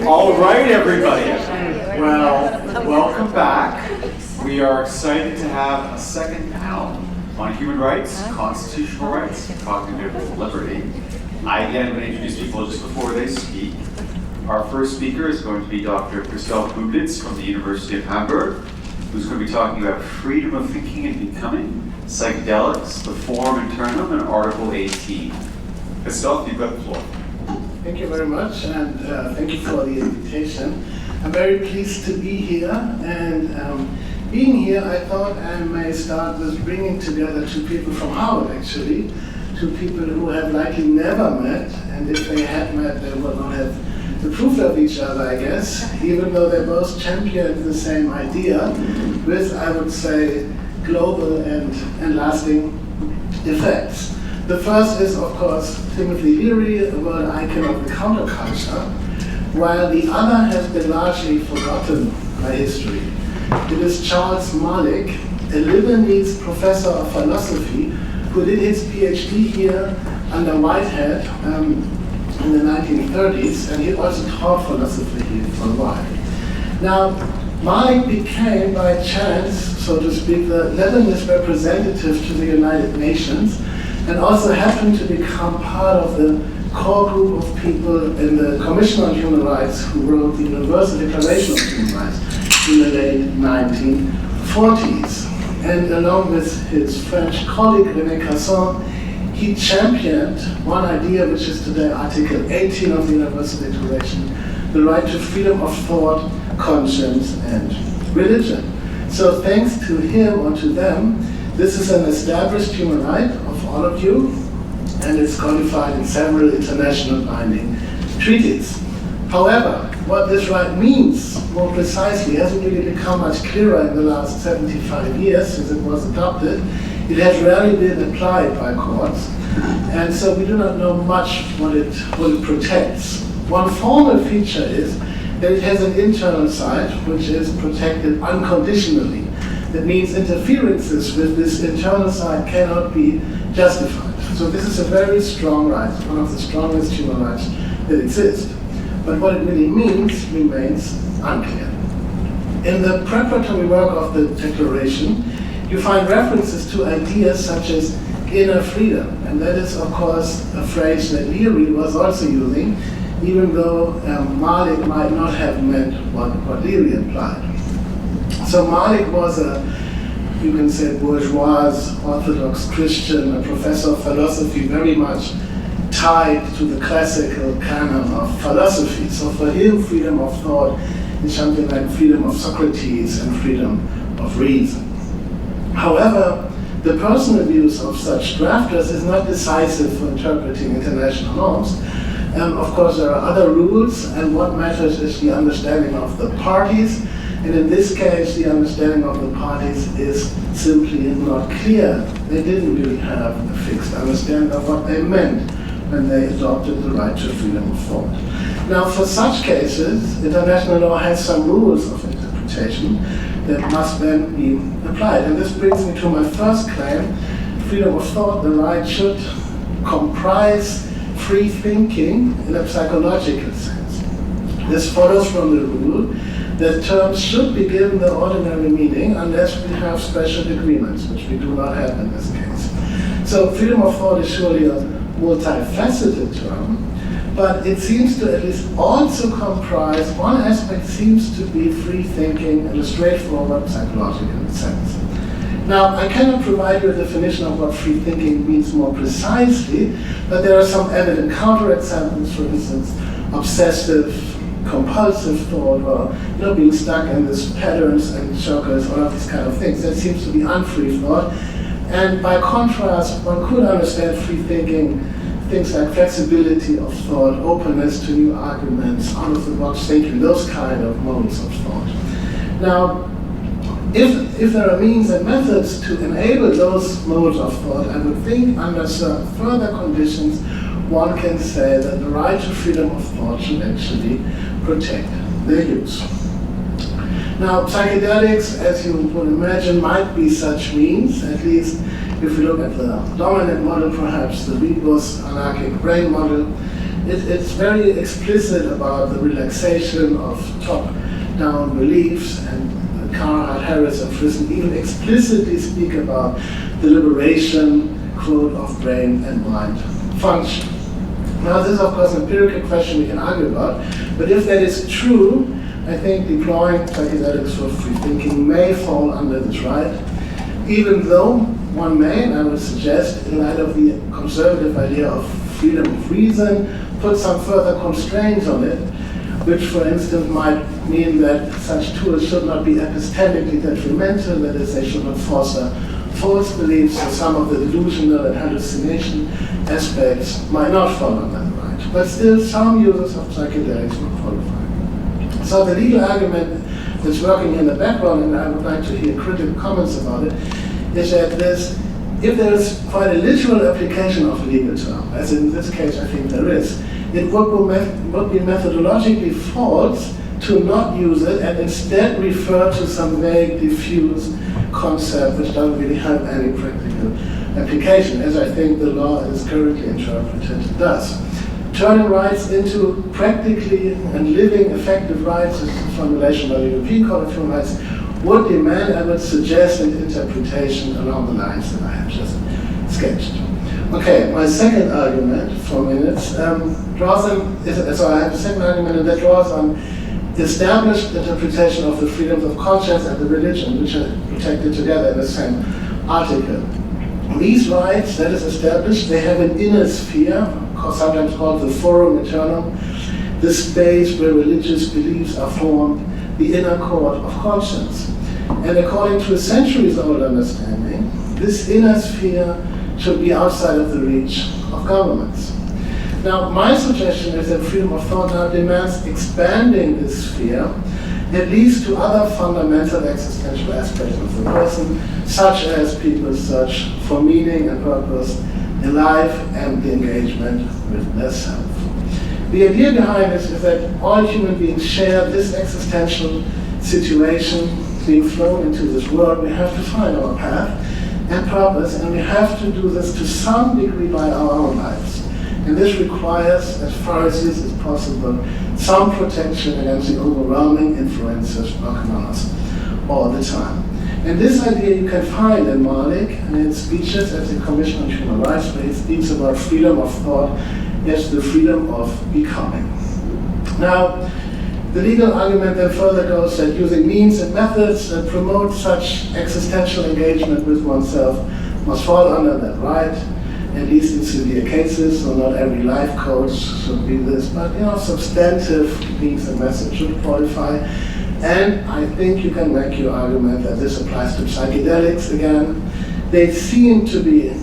All right, everybody. Well, welcome back. We are excited to have a second panel on human rights, constitutional rights, and cognitive liberty. I again would introduce people just before they speak. Our first speaker is going to be Dr. Christoph Bublitz from the University of Hamburg, who's going to be talking about freedom of thinking and becoming, psychedelics, the Forum Internum, and Article 18. Christoph, you've got the floor. Thank you very much, and thank you for the invitation. I'm very pleased to be here, and being here, I thought I may start with bringing together two people from Harvard, actually, two people who have likely never met, and if they had met, they would not have approved of each other, I guess, even though they both championed the same idea with, I would say, global and lasting effects. The first is, of course, Timothy Leary, a world icon of the counterculture, while the other has been largely forgotten by history. It is Charles Malik, a Lebanese professor of philosophy who did his PhD here under Whitehead in the 1930s, and he also taught philosophy here for a while. Now, Malik became, by chance, so to speak, the Lebanese representative to the United Nations, and also happened to become part of the core group of people in the Commission on Human Rights who wrote the Universal Declaration of Human Rights in the late 1940s. And along with his French colleague René Casson, he championed one idea which is today Article 18 of the Universal Declaration, the right to freedom of thought, conscience, and religion. So thanks to him or to them, this is an established human right of all of you, and it's codified in several international binding treaties. However, what this right means more precisely hasn't really become much clearer in the last 75 years since it was adopted. It has rarely been applied by courts, and so we do not know much what it protects. One formal feature is that it has an internal side which is protected unconditionally. That means interferences with this internal side cannot be justified. So this is a very strong right, one of the strongest human rights that exist. But what it really means remains unclear. In the preparatory work of the Declaration, you find references to ideas such as inner freedom, and that is, of course, a phrase that Leary was also using, even though Malik might not have meant what Leary implied. So Malik was you can say, bourgeois, Orthodox Christian, a professor of philosophy, very much tied to the classical canon of philosophy. So for him, freedom of thought is something like freedom of Socrates and freedom of reason. However, the personal views of such drafters is not decisive for interpreting international norms. Of course, there are other rules, and what matters is the understanding of the parties. And in this case, the understanding of the parties is simply not clear. They didn't really have a fixed understanding of what they meant when they adopted the right to freedom of thought. Now, for such cases, international law has some rules of interpretation that must then be applied. And this brings me to my first claim. Freedom of thought, the right should comprise free thinking in a psychological sense. This follows from the rule that terms should be given the ordinary meaning unless we have special agreements, which we do not have in this case. So freedom of thought is surely a multifaceted term, but it seems to at least also comprise, one aspect seems to be free thinking in a straightforward psychological sense. Now, I cannot provide you a definition of what free thinking means more precisely, but there are some evident counterexamples, for instance, obsessive, compulsive thought, or being stuck in these patterns and circles, all of these kind of things. That seems to be unfree thought. And by contrast, one could understand free thinking, things like flexibility of thought, openness to new arguments, out-of-the-box thinking, those kind of modes of thought. Now, if there are means and methods to enable those modes of thought, I would think under certain further conditions, one can say that the right to freedom of thought should actually protect their use. Now, psychedelics, as you would imagine, might be such means, at least if we look at the dominant model, perhaps the Rebus anarchic brain model. it's very explicit about the relaxation of top-down beliefs, and Carhart, Harris, and Friston even explicitly speak about the liberation, quote, of brain and mind function. Now, this is, of course, an empirical question we can argue about, but if that is true, I think deploying psychedelics for free thinking may fall under this right, even though one may, and I would suggest, in light of the conservative idea of freedom of reason, put some further constraints on it, which, for instance, might mean that such tools should not be epistemically detrimental, that is, they should not foster false beliefs, so some of the delusional and hallucination aspects might not fall under the right. But still, some users of psychedelics would qualify. So the legal argument that's working in the background, and I would like to hear critical comments about it, is that if there is quite a literal application of a legal term, as in this case I think there is, it would be methodologically false to not use it and instead refer to some vague, diffuse concept which doesn't really have any practical application, as I think the law is currently interpreted does. Turning rights into practically and living effective rights, as a formulation by the European Court of Human Rights, would demand, I would suggest, an interpretation along the lines that I have just sketched. Okay, my second argument, 4 minutes, draws on, so I have a second argument, and that draws on the established interpretation of the freedoms of conscience and the religion, which are protected together in the same article. These rights, that is established, they have an inner sphere, sometimes called the Forum Internum, the space where religious beliefs are formed, the inner court of conscience. And according to a centuries-old understanding, this inner sphere should be outside of the reach of governments. Now, my suggestion is that freedom of thought now demands expanding this sphere, at least to other fundamental existential aspects of the person, such as people's search for meaning and purpose in life and the engagement with their self. The idea behind this is that all human beings share this existential situation, being thrown into this world. We have to find our path and purpose, and we have to do this to some degree by our own lives. And this requires, as far as this is possible, some protection against the overwhelming influences working on us all the time. And this idea you can find in Malik and in speeches at the Commission on Human Rights, where he speaks about freedom of thought as the freedom of becoming. Now, the legal argument then further goes that using means and methods that promote such existential engagement with oneself must fall under that right, at least in severe cases, so not every life coach should be this, but substantive means and methods should qualify. And I think you can make your argument that this applies to psychedelics again. They seem to be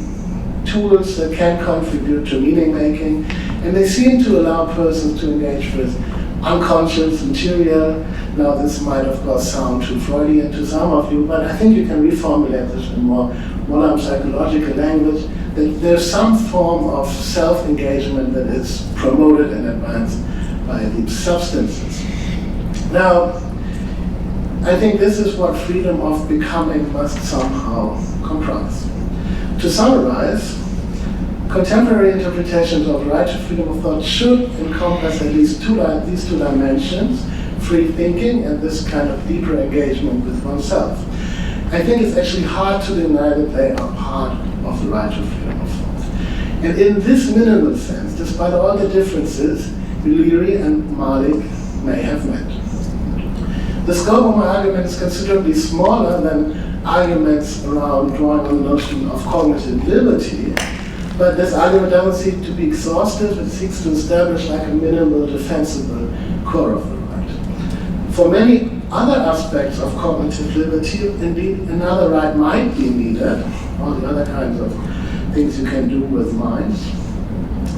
tools that can contribute to meaning making, and they seem to allow persons to engage with unconscious material. Now, this might, of course, sound too Freudian to some of you, but I think you can reformulate this in more modern psychological language, that there's some form of self-engagement that is promoted and advanced by these substances. Now, I think this is what freedom of becoming must somehow comprise. To summarize, contemporary interpretations of the right to freedom of thought should encompass at least these two dimensions, free thinking and this kind of deeper engagement with oneself. I think it's actually hard to deny that they are part of the right to freedom of thought. And in this minimal sense, despite all the differences Leary and Malik may have met. The scope of my argument is considerably smaller than arguments around drawing on the notion of cognitive liberty, but this argument doesn't seem to be exhaustive. It seeks to establish like a minimal defensible core of the right. For many other aspects of cognitive liberty, indeed, another right might be needed, all the other kinds of things you can do with minds.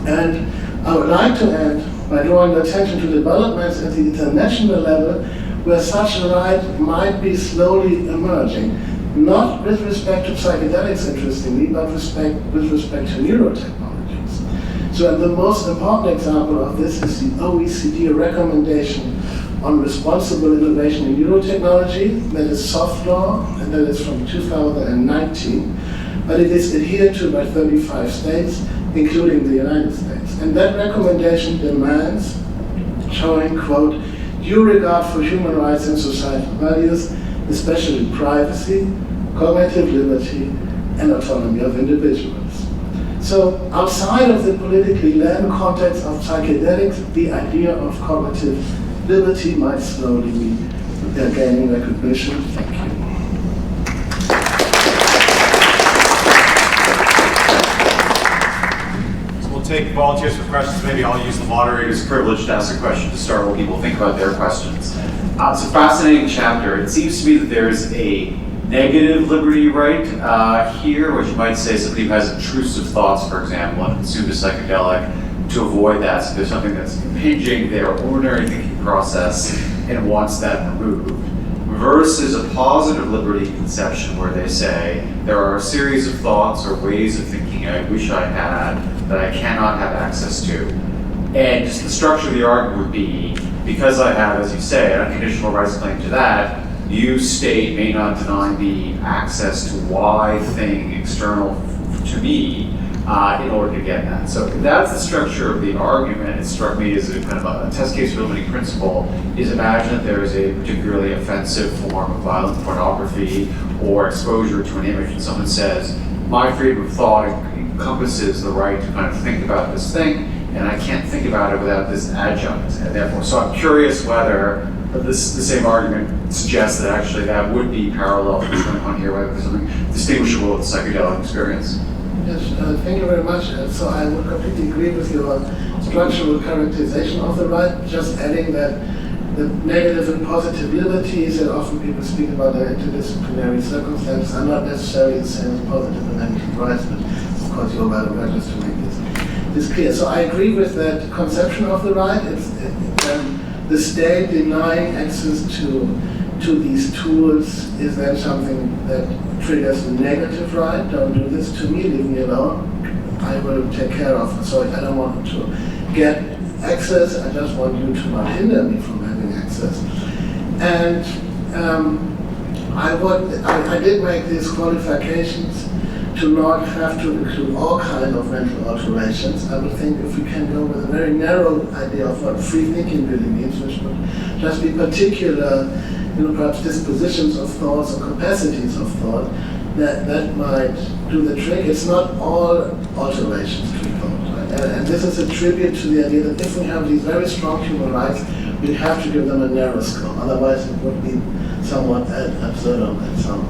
And I would like to end by drawing the attention to developments at the international level where such a right might be slowly emerging, not with respect to psychedelics, interestingly, but with respect to neurotechnologies. So the most important example of this is the OECD recommendation on responsible innovation in neurotechnology, that is soft law, and that is from 2019, but it is adhered to by 35 states, including the United States. And that recommendation demands showing, quote, due regard for human rights and societal values, especially privacy, cognitive liberty, and autonomy of individuals. So outside of the politically land context of psychedelics, the idea of cognitive liberty might slowly be gaining recognition. Thank you. Take volunteers for questions. Maybe I'll use the moderator's privilege to ask a question to start while people think about their questions. It's a fascinating chapter. It seems to me that there's a negative liberty right here, which you might say somebody who has intrusive thoughts, for example, and consumed a psychedelic to avoid that. So there's something that's impinging their ordinary thinking process and wants that removed. Versus a positive liberty conception where they say there are a series of thoughts or ways of thinking I wish I had that I cannot have access to. And just the structure of the argument would be, because I have, as you say, an unconditional rights claim to that, you, state, may not deny me access to Y thing external to me in order to get that. So that's the structure of the argument. It struck me as a kind of a test case limiting principle, is imagine that there is a particularly offensive form of violent pornography or exposure to an image, and someone says, my freedom of thought encompasses the right to kind of think about this thing, and I can't think about it without this adjunct. And therefore, so I'm curious whether the same argument suggests that actually that would be parallel to what's going on here, whether there's something distinguishable with the psychedelic experience. Yes, thank you very much. So I would completely agree with your structural characterization of the right, just adding that the negative and positive liberties that often people speak about their interdisciplinary circumstances are not necessarily the same as positive and negative rights, but of course you're well aware just to make this clear. So I agree with that conception of the right. It's the state denying access to these tools is then something that triggers the negative right. Don't do this to me, leave me alone. I will take care of it. So I don't want to get access, I just want you to not hinder me from having access. And I did make these qualifications to not have to include all kinds of mental alterations. I would think if we can go with a very narrow idea of what free thinking really means, which would just be particular, perhaps dispositions of thoughts or capacities of thought, that might do the trick. It's not all alterations to thought, right? And this is a tribute to the idea that if we have these very strong human rights, we have to give them a narrow scope. Otherwise, it would be somewhat absurdum at some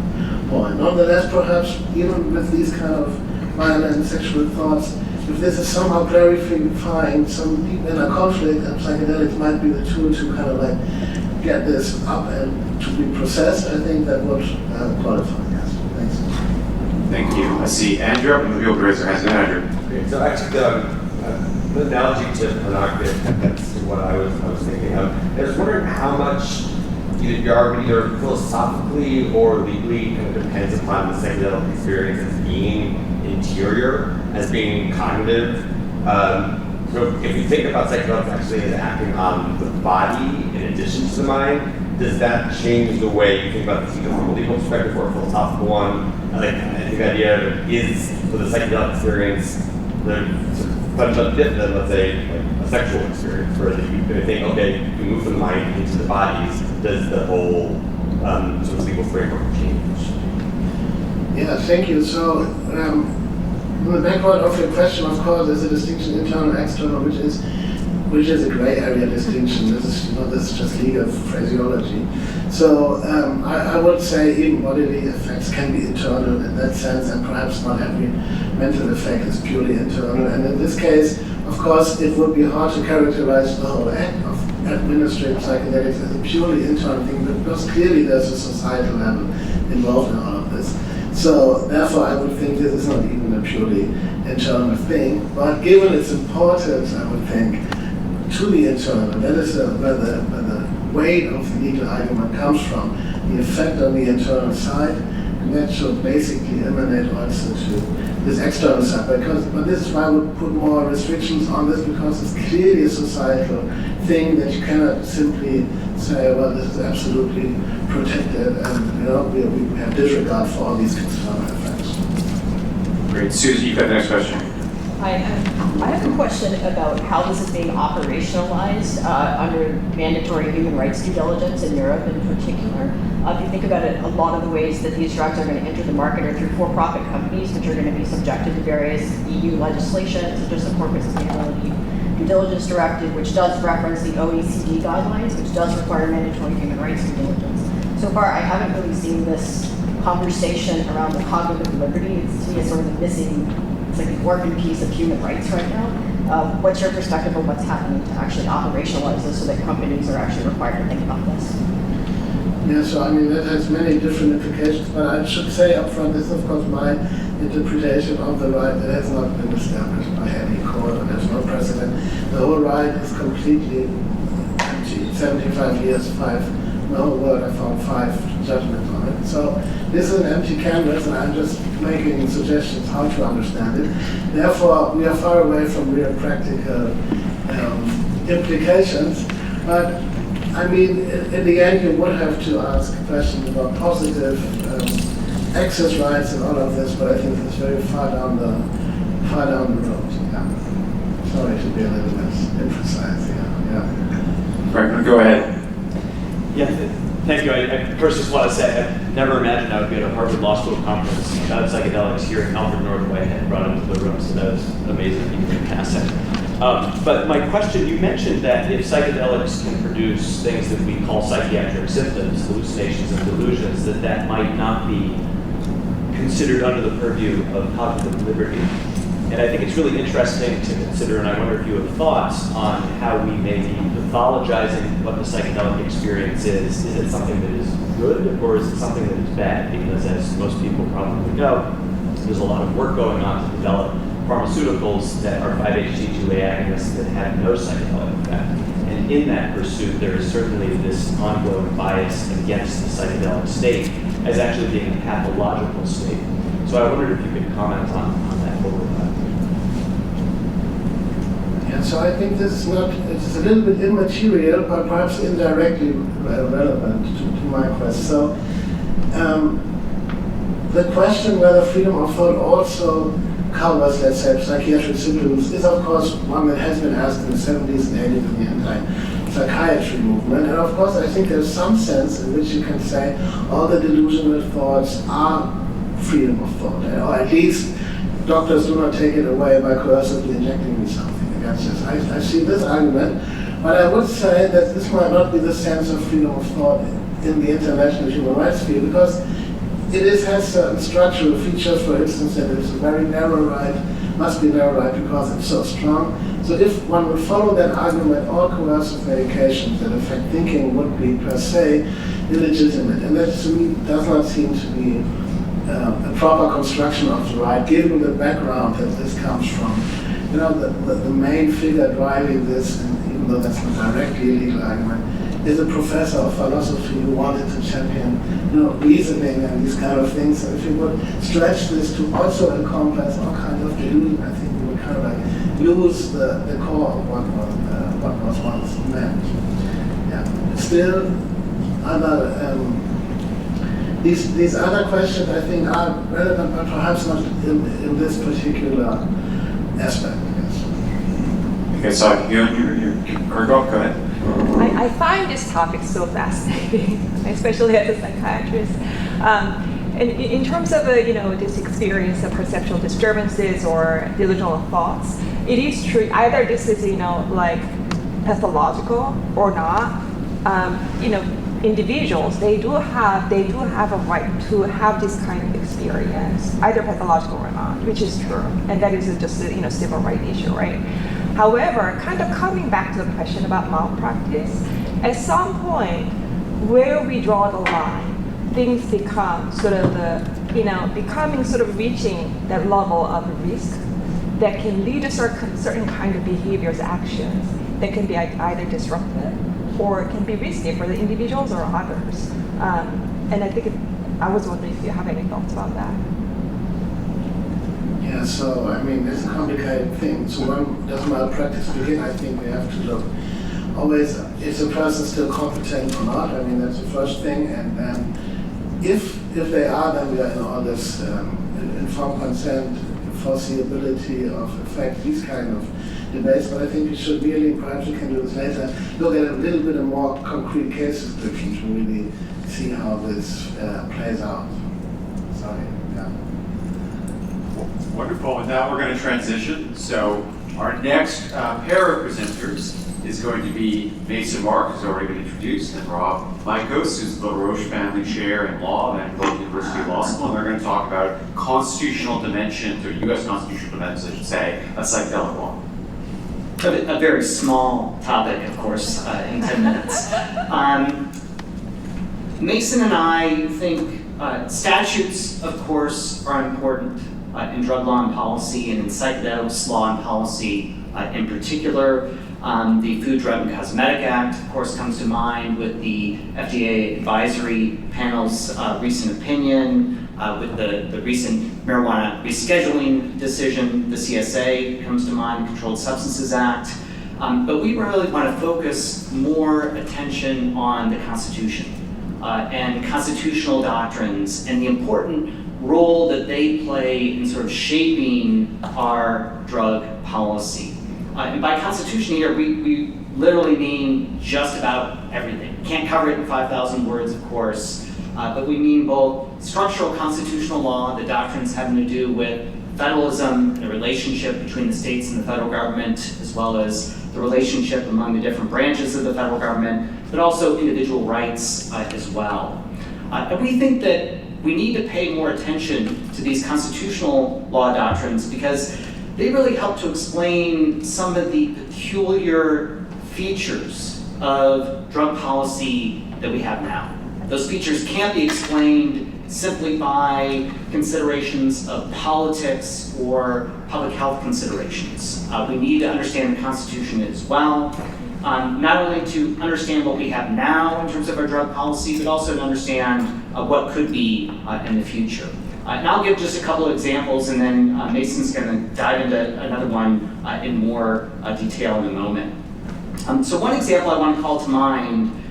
point. Nonetheless, perhaps even with these kind of violent sexual thoughts, if this is somehow clarifying some deep inner conflict, and psychedelics might be the tool to kind of like get this up and to be processed, I think that would qualify. Yes. Thanks. Thank you. I see Andrew. I'm going to be able to raise your hands. Andrew. Okay, so actually, the analogy to pornography, that's what I was thinking of. I was wondering how much your argument either philosophically or legally kind of depends upon the psychedelic experience as being interior, as being cognitive. So if you think about psychedelics actually as acting on the body in addition to the mind, does that change the way you think about this either from a legal perspective or a philosophical one? I think the idea is for the psychedelic experience, the fundamentally different than, let's say, like a sexual experience, where you think, okay, you move from the mind into the bodies, does the whole sort of legal framework change? Yeah, thank you. So, in the background of your question, of course, there's a distinction internal and external, which is a gray area distinction. This is just legal phraseology. So I would say even bodily effects can be internal in that sense, and perhaps not every mental effect is purely internal. And in this case, of course, it would be hard to characterize the whole act of administering psychedelics as a purely internal thing, because clearly there's a societal level involved in all of this. So therefore, I would think this is not even a purely internal thing. But given its importance, I would think, to the internal, that is where the weight of the legal argument comes from, the effect on the internal side, and that should basically emanate also to this external side. But this is why I would put more restrictions on this, because it's clearly a societal thing that you cannot simply say, well, this is absolutely protected, and we have disregard for all these external effects. Great. Susie, you've got the next question. Hi, I have a question about how this is being operationalized under mandatory human rights due diligence in Europe in particular. If you think about it, a lot of the ways that these drugs are going to enter the market are through for-profit companies, which are going to be subjected to various EU legislation, such as the Corporate Sustainability Due Diligence Directive, which does reference the OECD guidelines, which does require mandatory human rights due diligence. So far, I haven't really seen this conversation around the cognitive liberty. It's, to me, it's sort of the missing, it's like the orphan piece of human rights right now. What's your perspective on what's happening to actually operationalize this so that companies are actually required to think about this? Yeah, so I mean, that has many different implications, but I should say up front, this is of course my interpretation of the right that has not been established by any court, and there's no precedent. The whole right is completely empty. 75 years, the whole world, I found 5 judgments on it. So this is an empty canvas, and I'm just making suggestions how to understand it. Therefore, we are far away from real practical implications, but I mean, in the end, you would have to ask questions about positive access rights and all of this, but I think it's very far down the road. Yeah. Sorry to be a little bit imprecise. Yeah. Right, go ahead. Yeah, thank you. I first just want to say I never imagined I would be at a Harvard Law School conference about psychedelics here in Hamburg, Norway, and brought it into the room, so that was amazing that you can pass it. But my question, you mentioned that if psychedelics can produce things that we call psychiatric symptoms, hallucinations and delusions, that might not be considered under the purview of cognitive liberty. And I think it's really interesting to consider, and I wonder if you have thoughts on how we may be pathologizing what the psychedelic experience is. Is it something that is good, or is it something that is bad? Because as most people probably know, there's a lot of work going on to develop pharmaceuticals that are 5-HT2A agonists that have no psychedelic effect. And in that pursuit, there is certainly this ongoing bias against the psychedelic state as actually being a pathological state. So I wondered if you could comment on that a little bit. Yeah, so I think this is not, it's a little bit immaterial, but perhaps indirectly relevant to my question. So the question whether freedom of thought also covers, let's say, psychiatric symptoms is, of course, one that has been asked in the 70s and 80s in the anti-psychiatry movement. And of course, I think there's some sense in which you can say all the delusional thoughts are freedom of thought, or at least doctors do not take it away by coercively injecting me something against this. I see this argument, but I would say that this might not be the sense of freedom of thought in the international human rights field, because it has certain structural features, for instance, that it's a very narrow right, must be narrow right because it's so strong. So if one would follow that argument, all coercive medications that affect thinking would be per se illegitimate. And that to me does not seem to be a proper construction of the right, given the background that this comes from. You know, the main figure driving this, and even though that's not directly a legal argument, is a professor of philosophy who wanted to champion, reasoning and these kind of things. So if you would stretch this to also encompass all kinds of delusion, I think we would kind of like lose the core of what was once meant. Yeah. Still, these other questions I think are relevant, but perhaps not in this particular aspect. Yes. Okay, so go ahead. I find this topic so fascinating, especially as a psychiatrist. And in terms of this experience of perceptual disturbances or delusional thoughts, it is true. Either this is like pathological or not. Individuals they do have a right to have this kind of experience, either pathological or not, which is true, and that is just a civil right issue, right? However, kind of coming back to the question about malpractice, at some point, where we draw the line, things become sort of reaching that level of risk that can lead to certain kind of behaviors, actions that can be either disruptive or it can be risky for the individuals or others. And I was wondering if you have any thoughts about that. Yeah, so I mean, it's a complicated thing. So when does malpractice begin? I think we have to look always, is the person still competent or not? I mean, that's the first thing. And then if they are, then we are in all this informed consent, foreseeability of effect, these kind of debates, but I think we should really, perhaps we can do this later, look at a little bit of more concrete case descriptions to really see how this plays out. Sorry, yeah. Wonderful. With that, we're going to transition. So our next pair of presenters is going to be Mason Mark, who's already been introduced, and Rob Lykos, who's the LaRoche Family Chair in Law at Hamburg University Law School, and they're going to talk about constitutional dimensions, or U.S. constitutional dimensions, I should say, of psychedelic law. A very small topic, of course, in 10 minutes. Mason and I think statutes, of course, are important in drug law and policy, and in psychedelics law and policy in particular. The Food, Drug, and Cosmetic Act, of course, comes to mind with the FDA advisory panel's recent opinion, with the recent marijuana rescheduling decision. The CSA comes to mind, the Controlled Substances Act. But we really want to focus more attention on the Constitution and constitutional doctrines and the important role that they play in sort of shaping our drug policy. And by Constitution here, we literally mean just about everything. Can't cover it in 5,000 words, of course, but we mean both structural constitutional law, the doctrines having to do with federalism and the relationship between the states and the federal government, as well as the relationship among the different branches of the federal government, but also individual rights as well. And we think that we need to pay more attention to these constitutional law doctrines because they really help to explain some of the peculiar features of drug policy that we have now. Those features can't be explained simply by considerations of politics or public health considerations. We need to understand the Constitution as well, not only to understand what we have now in terms of our drug policy, but also to understand what could be in the future. And I'll give just a couple of examples, and then Mason's going to dive into another one in more detail in a moment. So one example I want to call to mind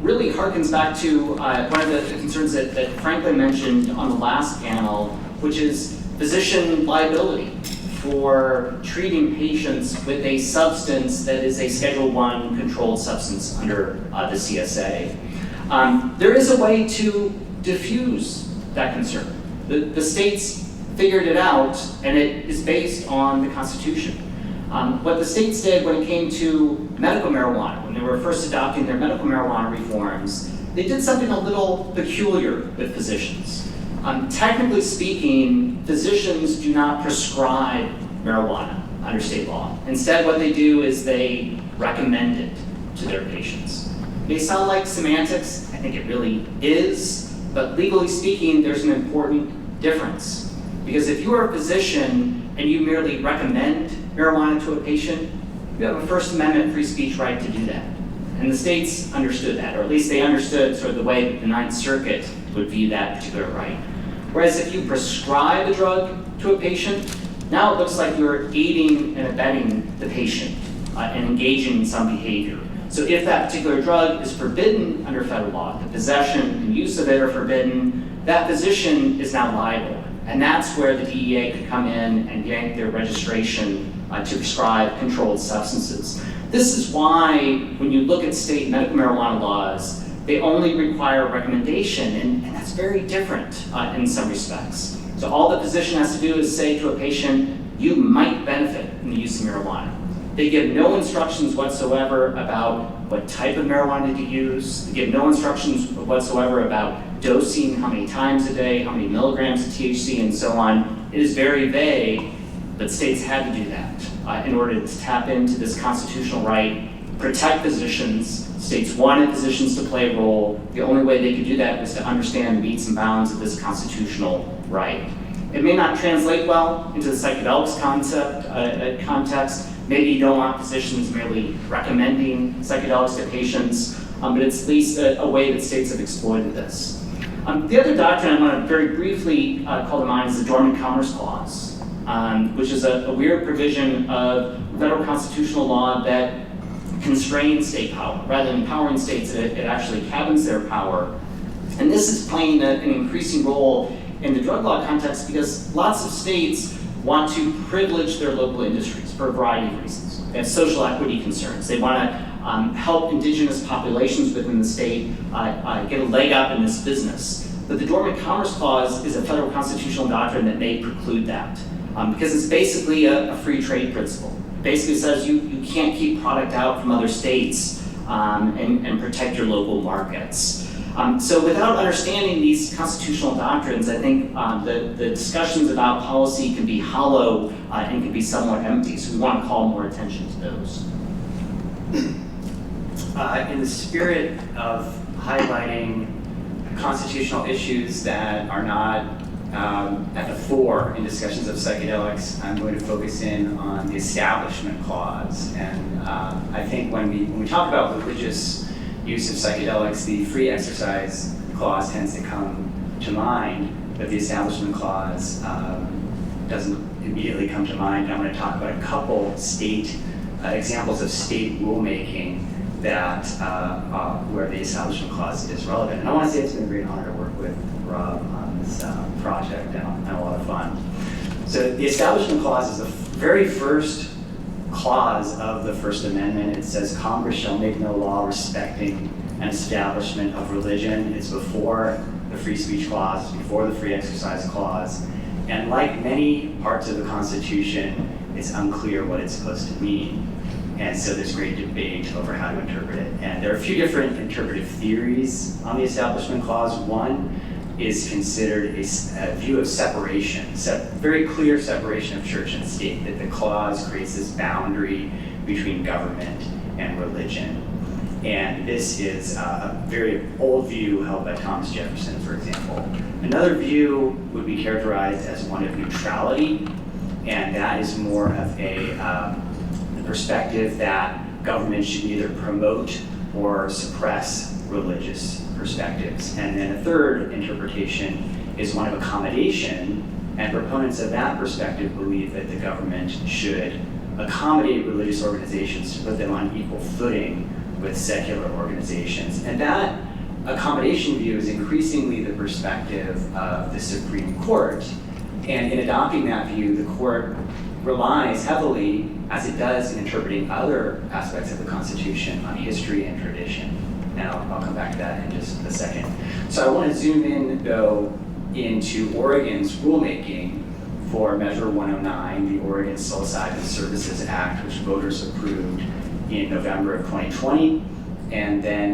really harkens back to one of the concerns that Franklin mentioned on the last panel, which is physician liability for treating patients with a substance that is a Schedule I controlled substance under the CSA. There is a way to diffuse that concern. The states figured it out, and it is based on the Constitution. What the states did when it came to medical marijuana, when they were first adopting their medical marijuana reforms, they did something a little peculiar with physicians. Technically speaking, physicians do not prescribe marijuana under state law. Instead, what they do is they recommend it to their patients. They sound like semantics. I think it really is. But legally speaking, there's an important difference. Because if you are a physician and you merely recommend marijuana to a patient, you have a First Amendment free speech right to do that. And the states understood that, or at least they understood sort of the way that the Ninth Circuit would view that particular right. Whereas if you prescribe a drug to a patient, now it looks like you're aiding and abetting the patient and engaging in some behavior. So if that particular drug is forbidden under federal law, the possession and use of it are forbidden, that physician is now liable. And that's where the DEA could come in and yank their registration to prescribe controlled substances. This is why when you look at state medical marijuana laws, they only require recommendation, and that's very different in some respects. So all the physician has to do is say to a patient, you might benefit from the use of marijuana. They give no instructions whatsoever about what type of marijuana to use. They give no instructions whatsoever about dosing, how many times a day, how many milligrams of THC, and so on. It is very vague, but states had to do that in order to tap into this constitutional right, protect physicians. States wanted physicians to play a role. The only way they could do that was to understand the metes and bounds of this constitutional right. It may not translate well into the psychedelics context. Maybe you don't want physicians merely recommending psychedelics to patients, but it's at least a way that states have exploited this. The other doctrine I want to very briefly call to mind is the Dormant Commerce Clause, which is a weird provision of federal constitutional law that constrains state power. Rather than empowering states, it actually cabins their power. And this is playing an increasing role in the drug law context because lots of states want to privilege their local industries for a variety of reasons. They have social equity concerns. They want to help indigenous populations within the state get a leg up in this business. But the Dormant Commerce Clause is a federal constitutional doctrine that may preclude that because it's basically a free trade principle. It basically says you can't keep product out from other states and protect your local markets. So without understanding these constitutional doctrines, I think the discussions about policy can be hollow and can be somewhat empty. So we want to call more attention to those. In the spirit of highlighting constitutional issues that are not at the fore in discussions of psychedelics, I'm going to focus in on the Establishment Clause. And I think when we talk about religious use of psychedelics, the Free Exercise Clause tends to come to mind, but the Establishment Clause doesn't immediately come to mind. I'm going to talk about a couple state examples of state rulemaking that where the Establishment Clause is relevant. And I want to say it's been a great honor to work with Rob on this project and a lot of fun. So the Establishment Clause is the very first clause of the First Amendment. It says Congress shall make no law respecting an establishment of religion. It's before the Free Speech Clause, before the Free Exercise Clause. And like many parts of the Constitution, it's unclear what it's supposed to mean. And so there's great debate over how to interpret it. And there are a few different interpretive theories on the Establishment Clause. One is considered a view of separation, very clear separation of church and state, that the clause creates this boundary between government and religion. And this is a very old view held by Thomas Jefferson, for example. Another view would be characterized as one of neutrality, and that is more of the perspective that government should neither promote or suppress religious perspectives. And then a third interpretation is one of accommodation, and proponents of that perspective believe that the government should accommodate religious organizations to put them on equal footing with secular organizations. And that accommodation view is increasingly the perspective of the Supreme Court. And in adopting that view, the court relies heavily, as it does in interpreting other aspects of the Constitution, on history and tradition. And I'll come back to that in just a second. So I want to zoom in, though, into Oregon's rulemaking for Measure 109, the Oregon Psilocybin Services Act, which voters approved in November of 2020. And then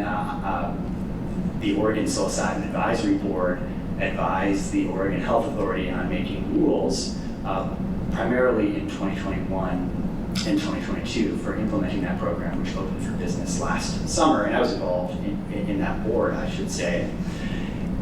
the Oregon Psilocybin Advisory Board advised the Oregon Health Authority on making rules, primarily in 2021 and 2022, for implementing that program, which opened for business last summer. And I was involved in that board, I should say.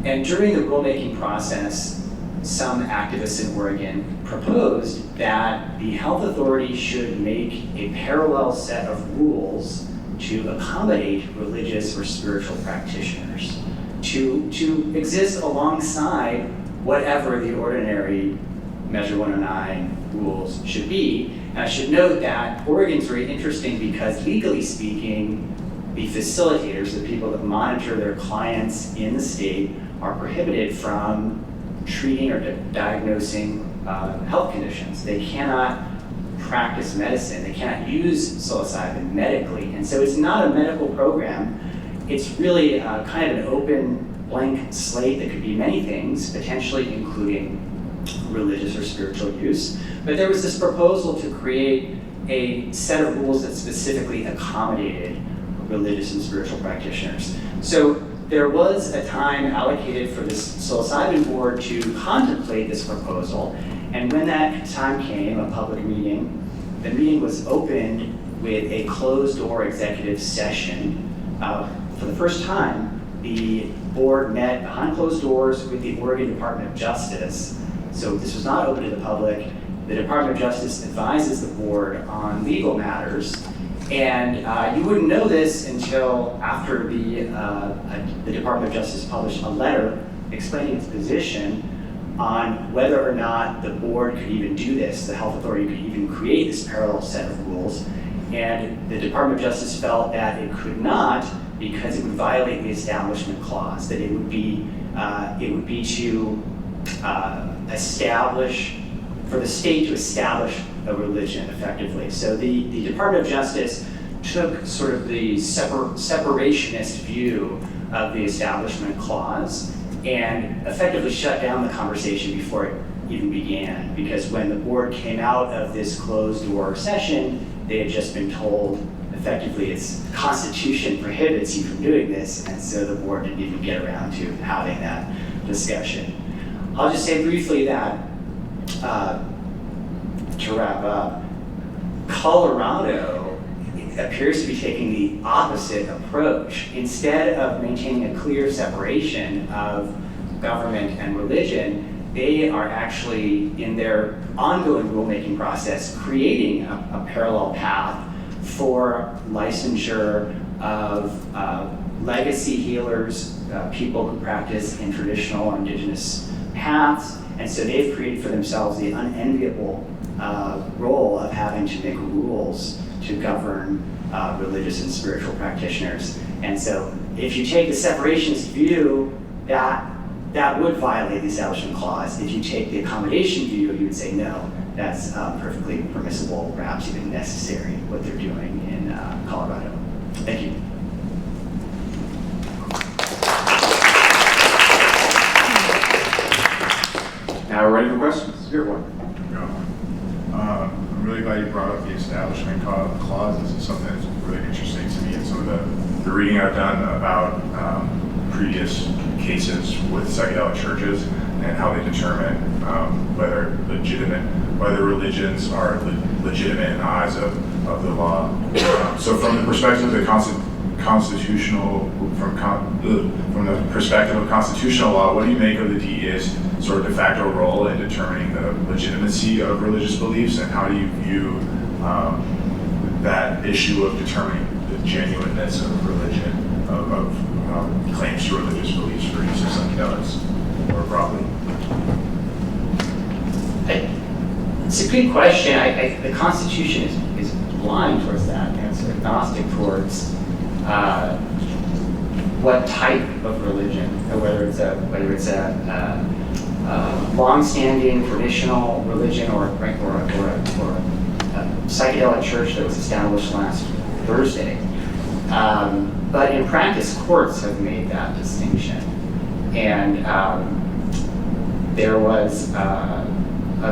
And during the rulemaking process, some activists in Oregon proposed that the health authority should make a parallel set of rules to accommodate religious or spiritual practitioners, to exist alongside whatever the ordinary Measure 109 rules should be. And I should note that Oregon's very interesting because, legally speaking, the facilitators, the people that monitor their clients in the state, are prohibited from treating or diagnosing health conditions. They cannot practice medicine. They cannot use psilocybin medically. And so it's not a medical program. It's really kind of an open, blank slate that could be many things, potentially including religious or spiritual use. But there was this proposal to create a set of rules that specifically accommodated religious and spiritual practitioners. So there was a time allocated for this psilocybin board to contemplate this proposal. And when that time came, a public meeting, the meeting was opened with a closed-door executive session. For the first time, the board met behind closed doors with the Oregon Department of Justice. So this was not open to the public. The Department of Justice advises the board on legal matters. And you wouldn't know this until after the Department of Justice published a letter explaining its position on whether or not the board could even do this, the health authority could even create this parallel set of rules. And the Department of Justice felt that it could not because it would violate the Establishment Clause, that it would be to establish for the state to establish a religion effectively. So the Department of Justice took sort of the separationist view of the Establishment Clause and effectively shut down the conversation before it even began. Because when the board came out of this closed-door session, they had just been told effectively its constitution prohibits you from doing this, and so the board didn't even get around to having that discussion. I'll just say briefly that, to wrap up, Colorado appears to be taking the opposite approach. Instead of maintaining a clear separation of government and religion, they are actually, in their ongoing rulemaking process, creating a parallel path for licensure of legacy healers, people who practice in traditional or indigenous paths. And so they've created for themselves the unenviable role of having to make rules to govern religious and spiritual practitioners. And so if you take the separationist view, that would violate the Establishment Clause. If you take the accommodation view, you would say no, that's perfectly permissible, perhaps even necessary, what they're doing in Colorado. Thank you. Now we're ready for questions. Here, one. I'm really glad you brought up the Establishment Clause. This is something that's really interesting to me, and some of the reading I've done about previous cases with psychedelic churches and how they determine whether religions are legitimate in the eyes of the law. So from the perspective of the from the perspective of constitutional law, what do you make of the DEA's sort of de facto role in determining the legitimacy of religious beliefs, and how do you view that issue of determining the genuineness of religion, of claims to religious beliefs for use of psychedelics more broadly? It's a good question. The Constitution is blind towards that, and it's agnostic towards what type of religion, or whether it's a long-standing traditional religion or a psychedelic church that was established last Thursday. But in practice, courts have made that distinction. And there was a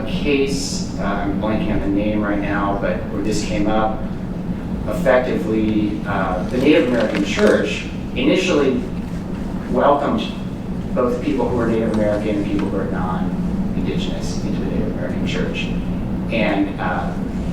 case, I'm blanking on the name right now, but where this came up. Effectively, the Native American Church initially welcomed both people who were Native American and people who are non-Indigenous into the Native American Church. And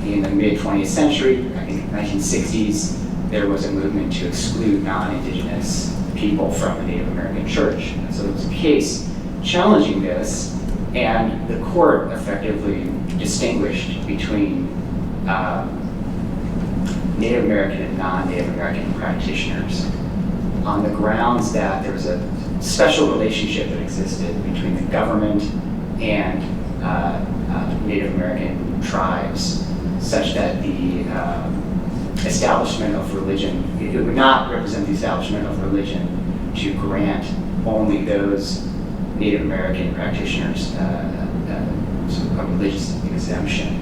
in the mid-20th century, I think 1960s, there was a movement to exclude non-Indigenous people from the Native American Church. And so there was a case challenging this, and the court effectively distinguished between Native American and non-Native American practitioners on the grounds that there was a special relationship that existed between the government and Native American tribes, such that the establishment of religion, it would not represent the establishment of religion to grant only those Native American practitioners a religious exemption.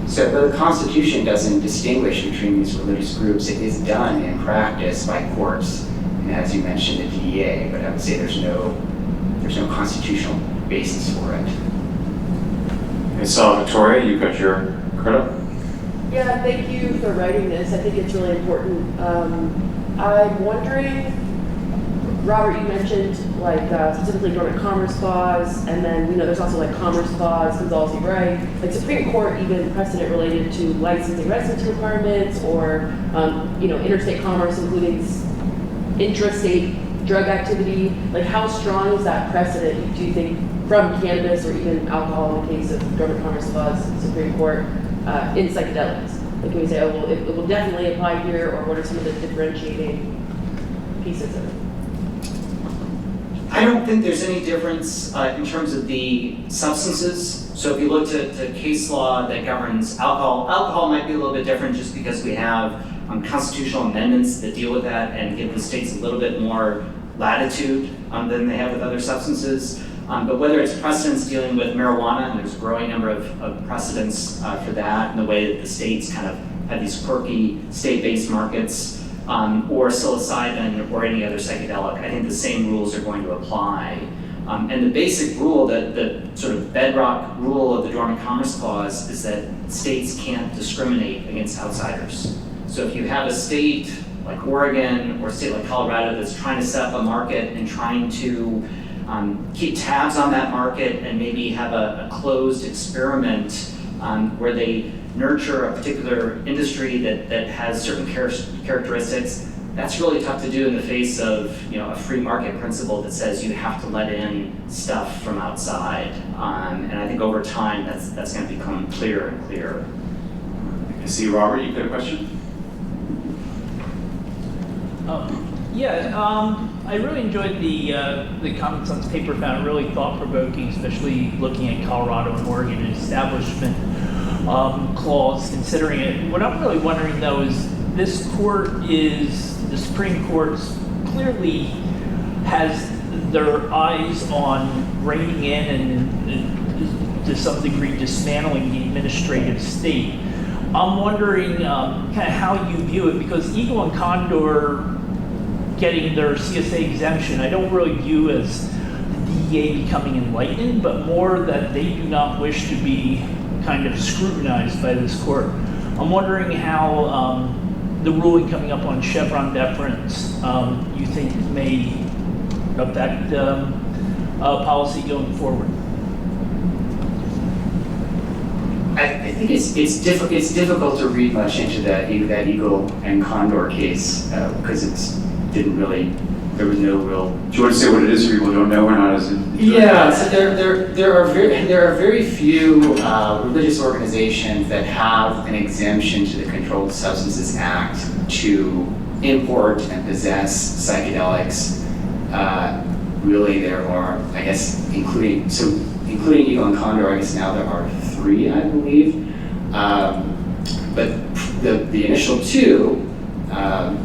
So the Constitution doesn't distinguish between these religious groups. It is done in practice by courts, and as you mentioned, the DEA, but I would say there's no constitutional basis for it. Hey, Victoria, you got your credit? Yeah, thank you for writing this. I think it's really important. I'm wondering, Robert, you mentioned specifically Dormant Commerce Clause, and then there's also Commerce Clause, Gonzalez v. Wright, Supreme Court even precedent related to licensing residency requirements or interstate commerce, including intrastate drug activity. How strong is that precedent, do you think, from cannabis or even alcohol in the case of Dormant Commerce Clause, Supreme Court, in psychedelics? Can we say, it will definitely apply here, or what are some of the differentiating pieces of it? I don't think there's any difference in terms of the substances. So if you look to case law that governs alcohol might be a little bit different just because we have constitutional amendments that deal with that and give the states a little bit more latitude than they have with other substances. But whether it's precedents dealing with marijuana, and there's a growing number of precedents for that, and the way that the states kind of have these quirky state-based markets, or psilocybin or any other psychedelic, I think the same rules are going to apply. And the basic rule, the sort of bedrock rule of the Dormant Commerce Clause is that states can't discriminate against outsiders. So if you have a state like Oregon or a state like Colorado that's trying to set up a market and trying to keep tabs on that market and maybe have a closed experiment where they nurture a particular industry that has certain characteristics, that's really tough to do in the face of a free market principle that says you have to let in stuff from outside. And I think over time that's going to become clearer and clearer. I see, Robert, you've got a question? I really enjoyed the comments on this paper. Found it really thought-provoking, especially looking at Colorado and Oregon and establishment clause, considering it. What I'm really wondering though is this the Supreme Court clearly has their eyes on reining in and to some degree dismantling the administrative state. I'm wondering kind of how you view it, because Eagle and Condor getting their CSA exemption, I don't really view as the DEA becoming enlightened, but more that they do not wish to be kind of scrutinized by this court. I'm wondering how the ruling coming up on Chevron deference you think may affect policy going forward. I think it's difficult to read much into that Eagle and Condor case because there was no real. Do you want to say what it is for people who don't know or not as in? Yeah, so there are very few religious organizations that have an exemption to the Controlled Substances Act to import and possess psychedelics. Really, there are, I guess, including Eagle and Condor, I guess now there are 3, I believe. But the initial 2.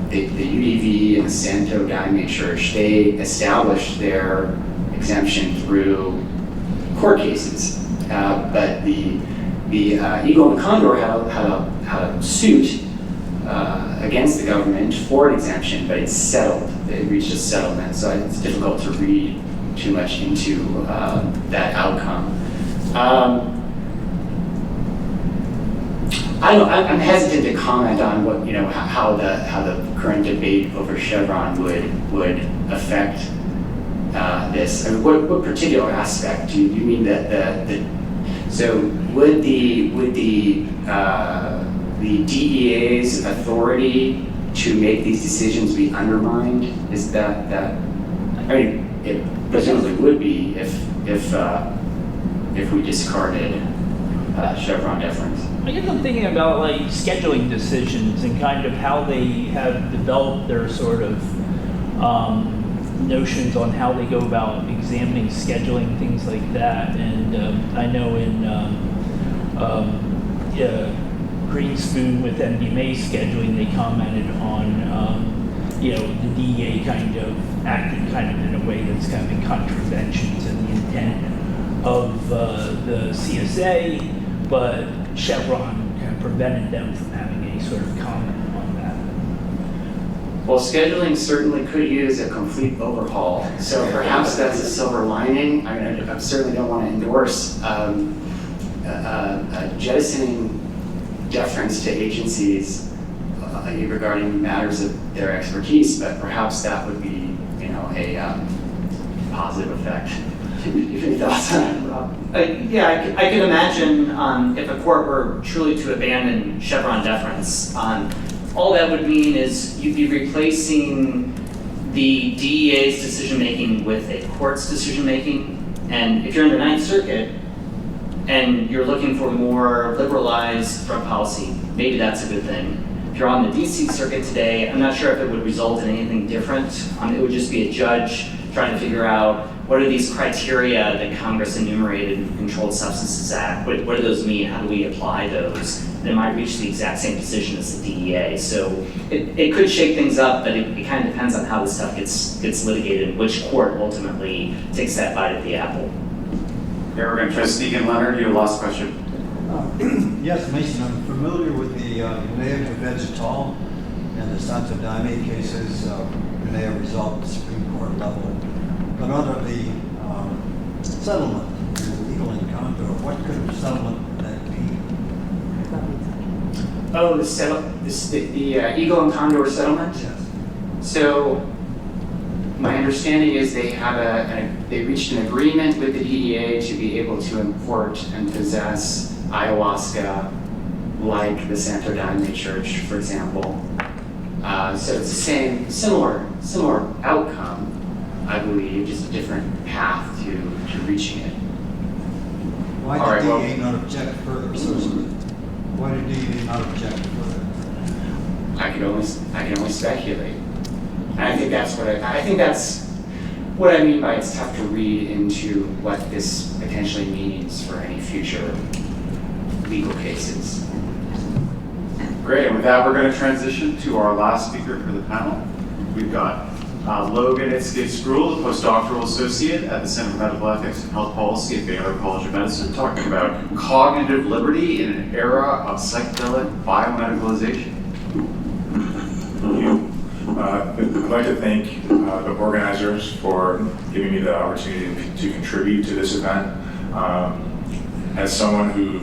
The UDV and the Santo Daime Church, they established their exemption through court cases. But the Eagle and Condor had a suit against the government for an exemption, but it's settled. They reached a settlement, so it's difficult to read too much into that outcome. I'm hesitant to comment on what how the current debate over Chevron would affect this. I mean, what particular aspect do you mean that so would the DEA's authority to make these decisions be undermined? Is that I mean, it presumably would be if we discarded Chevron deference. I guess I'm thinking about like scheduling decisions and kind of how they have developed their sort of notions on how they go about examining scheduling, things like that. And I know in Green Spoon with MDMA scheduling, they commented on the DEA kind of acting kind of in a way that's kind of in contravention to the intent of the CSA. But Chevron kind of prevented them from having any sort of comment on that. Well, scheduling certainly could use a complete overhaul, so perhaps that's a silver lining. I mean, I certainly don't want to endorse jettisoning deference to agencies regarding matters of their expertise, but perhaps that would be, a positive effect. Any thoughts on that, Rob? Yeah, I could imagine if a court were truly to abandon Chevron deference, all that would mean is you'd be replacing the DEA's decision-making with a court's decision-making. And if you're in the Ninth Circuit and you're looking for more liberalized drug policy, maybe that's a good thing. If you're on the DC Circuit today, I'm not sure if it would result in anything different. It would just be a judge trying to figure out what are these criteria that Congress enumerated in the Controlled Substances Act? What do those mean? How do we apply those? They might reach the exact same decision as the DEA. So it could shake things up, but it kind of depends on how this stuff gets litigated and which court ultimately takes that bite at the apple. Okay, we're going to try to sneak in Leonard. You have a last question. Yes, Mason, I'm familiar with the Unea Vegetal and the Santo-Daime cases. Unea resolved at the Supreme Court level. But under the settlement, the legal encounter, what kind of settlement would that be? Oh, the Eagle and Condor settlement? Yes. So my understanding is they reached an agreement with the DEA to be able to import and possess ayahuasca, like the Santo Daime Church, for example. So it's the similar outcome, I believe, just a different path to reaching it. Why did DEA not object further? Why did DEA not object further? I can only speculate. And I think that's what I mean by it's tough to read into what this potentially means for any future legal cases. Great, and with that, we're going to transition to our last speaker for the panel. We've got Logan Itzke-Skrull, the postdoctoral associate at the Center for Medical Ethics and Health Policy at Baylor College of Medicine, talking about cognitive liberty in an era of psychedelic biomedicalization. Thank you. I'd like to thank the organizers for giving me the opportunity to contribute to this event. As someone who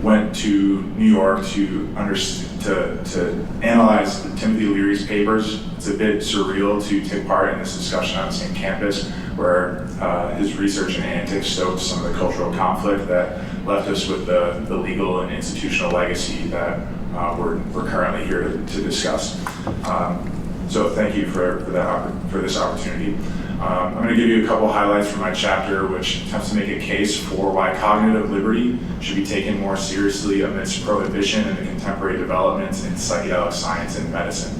went to New York to analyze Timothy Leary's papers, it's a bit surreal to take part in this discussion on the same campus where his research and antics stoked some of the cultural conflict that left us with the legal and institutional legacy that we're currently here to discuss. So thank you for this opportunity. I'm going to give you a couple highlights from my chapter, which attempts to make a case for why cognitive liberty should be taken more seriously amidst prohibition and the contemporary developments in psychedelic science and medicine.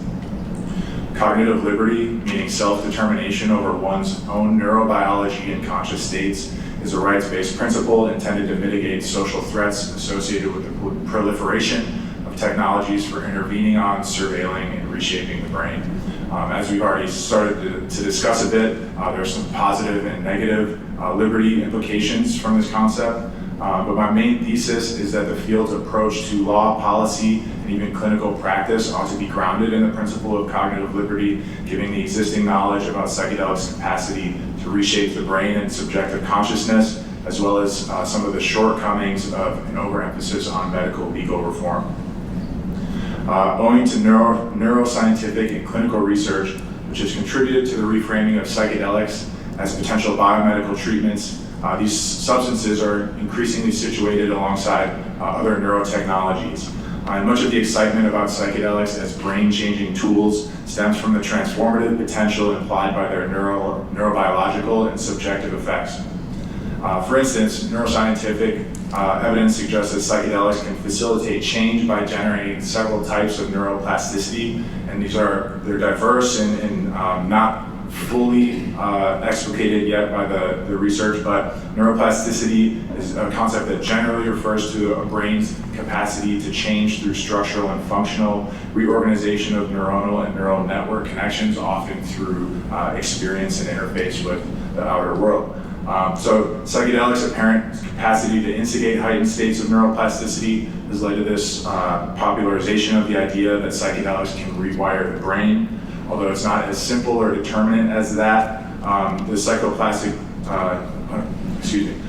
Cognitive liberty, meaning self-determination over one's own neurobiology and conscious states, is a rights-based principle intended to mitigate social threats associated with the proliferation of technologies for intervening on, surveilling, and reshaping the brain. As we've already started to discuss a bit, there are some positive and negative liberty implications from this concept. But my main thesis is that the field's approach to law, policy, and even clinical practice ought to be grounded in the principle of cognitive liberty, giving the existing knowledge about psychedelics' capacity to reshape the brain and subjective consciousness, as well as some of the shortcomings of an overemphasis on medical legal reform. Owing to neuroscientific and clinical research, which has contributed to the reframing of psychedelics as potential biomedical treatments, these substances are increasingly situated alongside other neurotechnologies. And much of the excitement about psychedelics as brain-changing tools stems from the transformative potential implied by their neurobiological and subjective effects. For instance, neuroscientific evidence suggests that psychedelics can facilitate change by generating several types of neuroplasticity, and they're diverse and not fully explicated yet by the research, but neuroplasticity is a concept that generally refers to a brain's capacity to change through structural and functional reorganization of neuronal and neural network connections, often through experience and interface with the outer world. So psychedelics' apparent capacity to instigate heightened states of neuroplasticity has led to this popularization of the idea that psychedelics can rewire the brain. Although it's not as simple or determinate as that,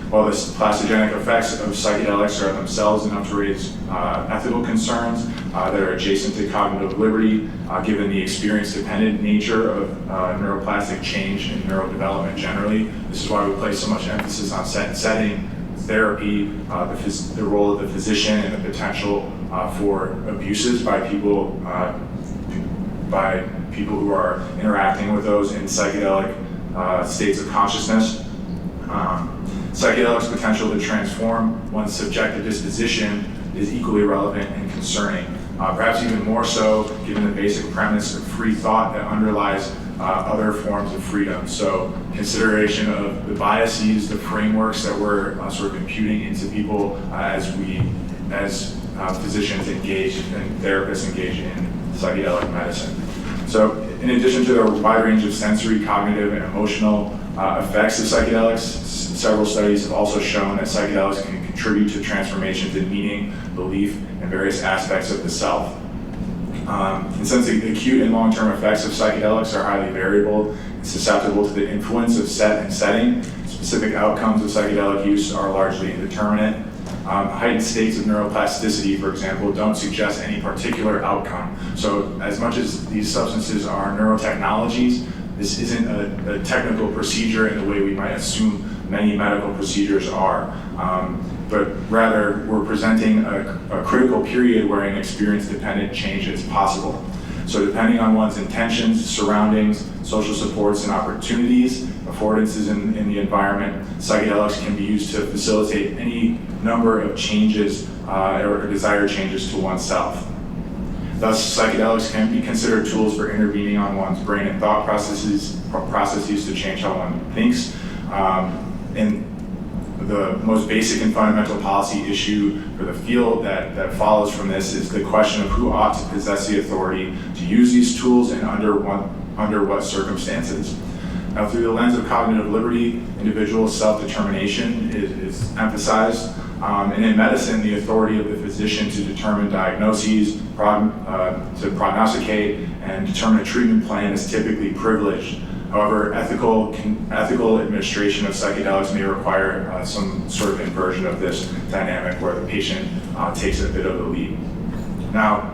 while the plastogenic effects of psychedelics are themselves enough to raise ethical concerns that are adjacent to cognitive liberty, given the experience-dependent nature of neuroplastic change and neurodevelopment generally. This is why we place so much emphasis on setting, therapy, the role of the physician, and the potential for abuses by people who are interacting with those in psychedelic states of consciousness. Psychedelics' potential to transform one's subjective disposition is equally relevant and concerning, perhaps even more so given the basic premise of free thought that underlies other forms of freedom. So consideration of the biases, the frameworks that we're sort of imputing into people as physicians engage and therapists engage in psychedelic medicine. So in addition to the wide range of sensory, cognitive, and emotional effects of psychedelics, several studies have also shown that psychedelics can contribute to transformations in meaning, belief, and various aspects of the self. And since the acute and long-term effects of psychedelics are highly variable and susceptible to the influence of set and setting, specific outcomes of psychedelic use are largely indeterminate. Heightened states of neuroplasticity, for example, don't suggest any particular outcome. So as much as these substances are neurotechnologies, this isn't a technical procedure in the way we might assume many medical procedures are. But rather, we're presenting a critical period where an experience-dependent change is possible. So depending on one's intentions, surroundings, social supports, and opportunities, affordances in the environment, psychedelics can be used to facilitate any number of changes or desired changes to oneself. Thus, psychedelics can be considered tools for intervening on one's brain and thought processes to change how one thinks. And the most basic and fundamental policy issue for the field that follows from this is the question of who ought to possess the authority to use these tools and under what circumstances. Now, through the lens of cognitive liberty, individual self-determination is emphasized. And in medicine, the authority of the physician to determine diagnoses, to prognosticate, and determine a treatment plan is typically privileged. However, ethical administration of psychedelics may require some sort of inversion of this dynamic where the patient takes a bit of the lead. Now,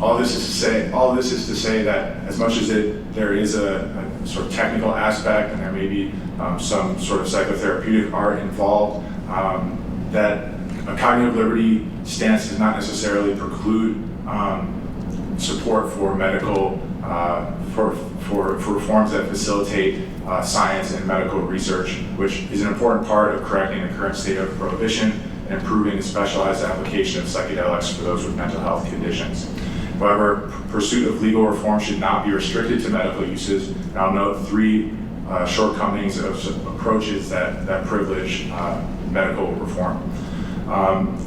all this is to say that as much as there is a sort of technical aspect and there may be some sort of psychotherapeutic art involved, that a cognitive liberty stance does not necessarily preclude support for medical for reforms that facilitate science and medical research, which is an important part of correcting the current state of prohibition and improving the specialized application of psychedelics for those with mental health conditions. However, pursuit of legal reform should not be restricted to medical uses, and I'll note three shortcomings of approaches that privilege medical reform.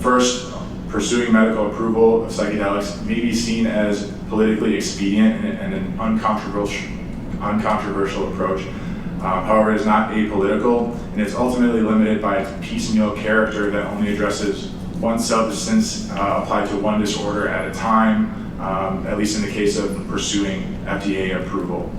First, pursuing medical approval of psychedelics may be seen as politically expedient and an uncontroversial approach. However, it is not apolitical, and it's ultimately limited by its piecemeal character that only addresses one substance applied to one disorder at a time, at least in the case of pursuing FDA approval.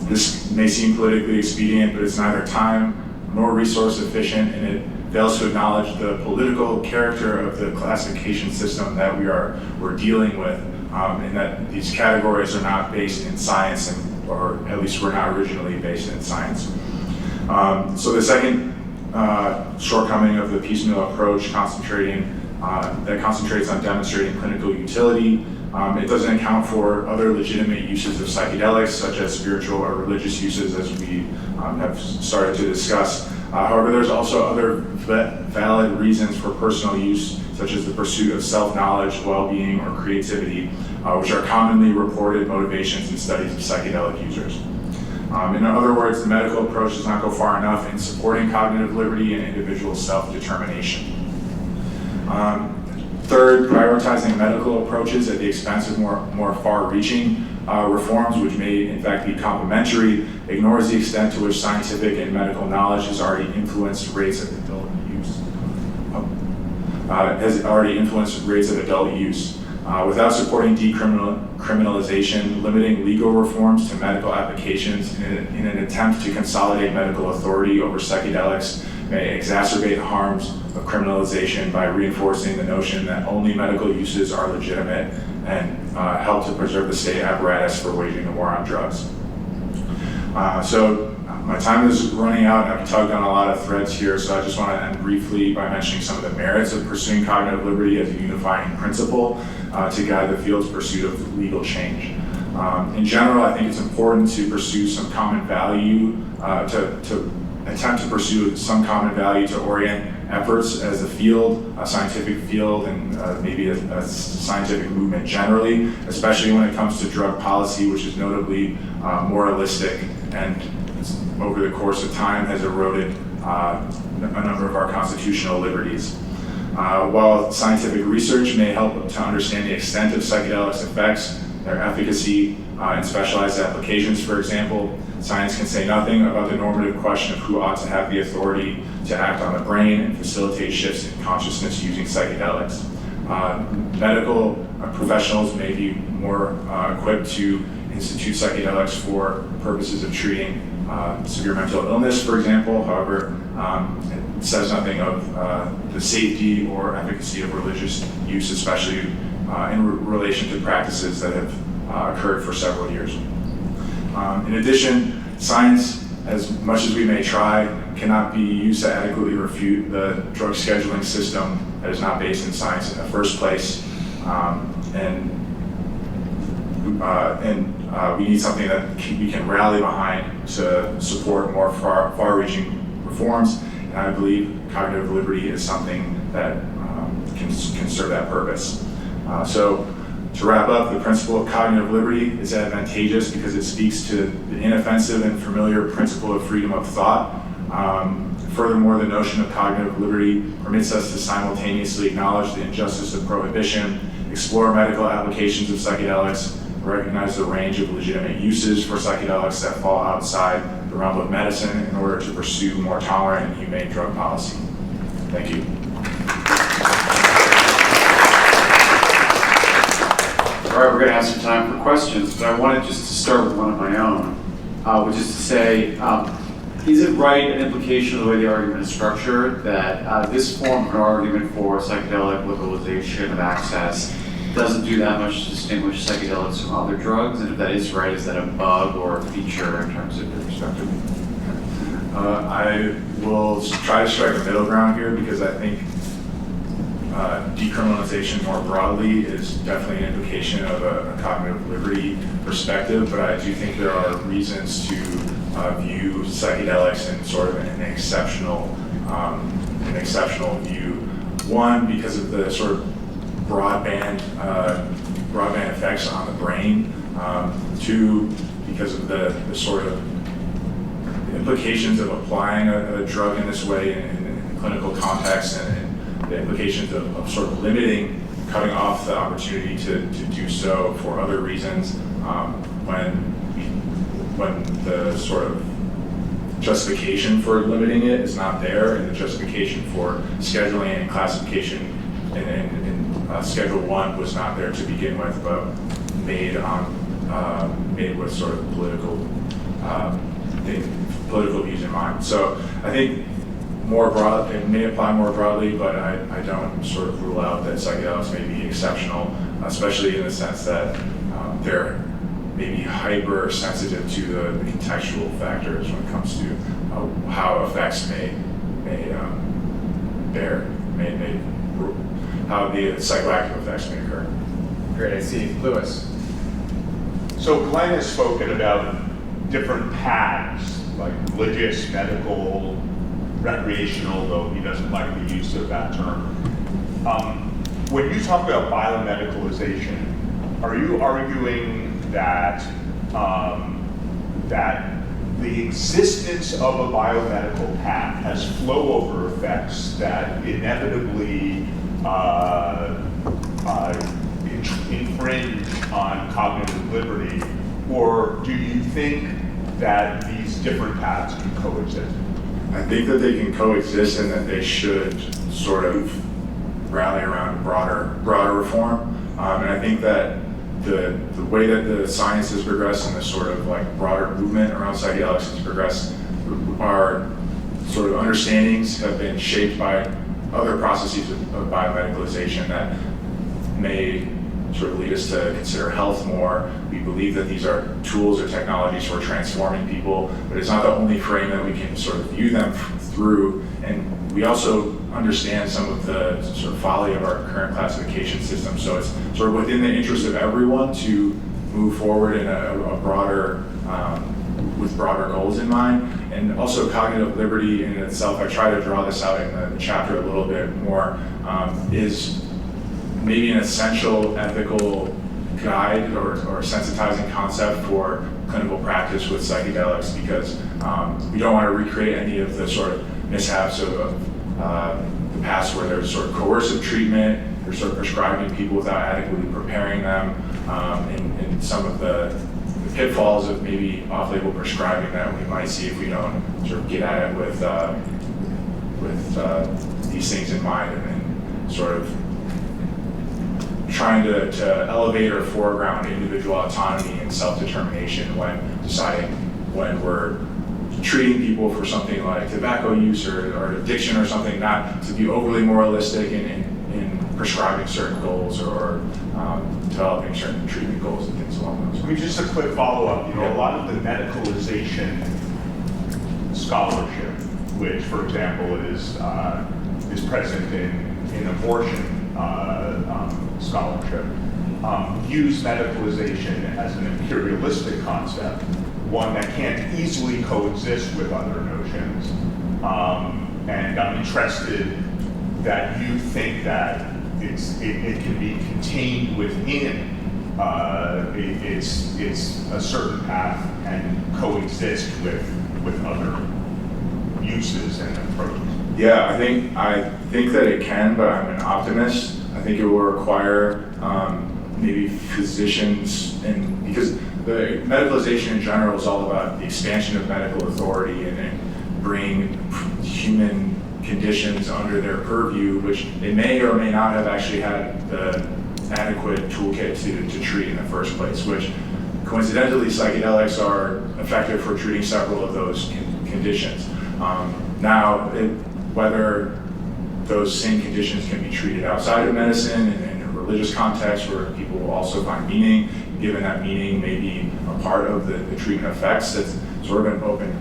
This may seem politically expedient, but it's neither time nor resource efficient, and it fails to acknowledge the political character of the classification system that we're dealing with, and that these categories are not based in science, or at least were not originally based in science. So the second shortcoming of the piecemeal approach that concentrates on demonstrating clinical utility, it doesn't account for other legitimate uses of psychedelics, such as spiritual or religious uses, as we have started to discuss. However, there's also other valid reasons for personal use, such as the pursuit of self-knowledge, well-being, or creativity, which are commonly reported motivations in studies of psychedelic users. In other words, the medical approach does not go far enough in supporting cognitive liberty and individual self-determination. Third, prioritizing medical approaches at the expense of more far-reaching reforms, which may in fact be complementary, ignores the extent to which scientific and medical knowledge has already influenced rates of adult use. Without supporting decriminalization, limiting legal reforms to medical applications in an attempt to consolidate medical authority over psychedelics may exacerbate harms of criminalization by reinforcing the notion that only medical uses are legitimate and help to preserve the state apparatus for waging the war on drugs. So my time is running out, and I've tugged on a lot of threads here, so I just want to end briefly by mentioning some of the merits of pursuing cognitive liberty as a unifying principle to guide the field's pursuit of legal change. In general, I think it's important to pursue some common value, to attempt to pursue some common value to orient efforts as a field, a scientific field, and maybe a scientific movement generally, especially when it comes to drug policy, which is notably moralistic and over the course of time has eroded a number of our constitutional liberties. While scientific research may help to understand the extent of psychedelics' effects, their efficacy in specialized applications, for example, science can say nothing about the normative question of who ought to have the authority to act on the brain and facilitate shifts in consciousness using psychedelics. Medical professionals may be more equipped to institute psychedelics for purposes of treating severe mental illness, for example. However, it says nothing of the safety or efficacy of religious use, especially in relation to practices that have occurred for several years. In addition, science, as much as we may try, cannot be used to adequately refute the drug scheduling system that is not based in science in the first place. We need something that we can rally behind to support more far-reaching reforms. And I believe cognitive liberty is something that can serve that purpose. So to wrap up, the principle of cognitive liberty is advantageous because it speaks to the inoffensive and familiar principle of freedom of thought. Furthermore, the notion of cognitive liberty permits us to simultaneously acknowledge the injustice of prohibition, explore medical applications of psychedelics, and recognize the range of legitimate uses for psychedelics that fall outside the realm of medicine in order to pursue more tolerant and humane drug policy. Thank you. All right, we're going to have some time for questions, but I wanted just to start with one of my own, which is to say, is it right, an implication of the way the argument is structured, that this form of an argument for psychedelic liberalization of access doesn't do that much to distinguish psychedelics from other drugs? And if that is right, is that a bug or a feature in terms of your perspective? I will try to strike a middle ground here because I think decriminalization more broadly is definitely an implication of a cognitive liberty perspective, but I do think there are reasons to view psychedelics in sort of an exceptional view. One, because of the sort of broadband effects on the brain. Two, because of the sort of implications of applying a drug in this way in clinical context, and the implications of sort of limiting, cutting off the opportunity to do so for other reasons when the sort of justification for limiting it is not there, and the justification for scheduling and classification in Schedule 1 was not there to begin with, but made with sort of political views in mind. So I think more broad, it may apply more broadly, but I don't sort of rule out that psychedelics may be exceptional, especially in the sense that they're maybe hypersensitive to the contextual factors when it comes to how effects how the psychoactive effects may occur. Great, I see. Lewis. So Glenn has spoken about different paths, like religious, medical, recreational, though he doesn't like the use of that term. When you talk about biomedicalization, are you arguing that that the existence of a biomedical path has flow-over effects that inevitably infringe on cognitive liberty, or do you think that these different paths can coexist? I think that they can coexist and that they should sort of rally around broader reform. And I think that the way that the science has progressed and the sort of like broader movement around psychedelics has progressed, our sort of understandings have been shaped by other processes of biomedicalization that may sort of lead us to consider health more. We believe that these are tools or technologies for transforming people, but it's not the only frame that we can sort of view them through. And we also understand some of the sort of folly of our current classification system. So it's sort of within the interest of everyone to move forward in a broader, with broader goals in mind. And also cognitive liberty in itself, I try to draw this out in the chapter a little bit more, is maybe an essential ethical guide or sensitizing concept for clinical practice with psychedelics, because we don't want to recreate any of the sort of mishaps of the past where there's sort of coercive treatment, there's sort of prescribing people without adequately preparing them, and some of the pitfalls of maybe off-label prescribing that we might see if we don't sort of get at it with these things in mind, and sort of trying to elevate or foreground individual autonomy and self-determination when deciding when we're treating people for something like tobacco use or addiction or something, not to be overly moralistic in prescribing certain goals or developing certain treatment goals and things along those lines. I mean, just a quick follow-up. A lot of the medicalization scholarship, which, for example, is present in abortion scholarship, use medicalization as an imperialistic concept, one that can't easily coexist with other notions. And I'm interested that you think that it can be contained within it's a certain path and coexist with other uses and approaches. Yeah, I think that it can, but I'm an optimist. I think it will require maybe physicians, and because the medicalization in general is all about the expansion of medical authority and bring human conditions under their purview, which they may or may not have actually had the adequate toolkit to treat in the first place, which coincidentally psychedelics are effective for treating several of those conditions. Now, whether those same conditions can be treated outside of medicine and in a religious context where people will also find meaning, given that meaning may be a part of the treatment effects, that's sort of an open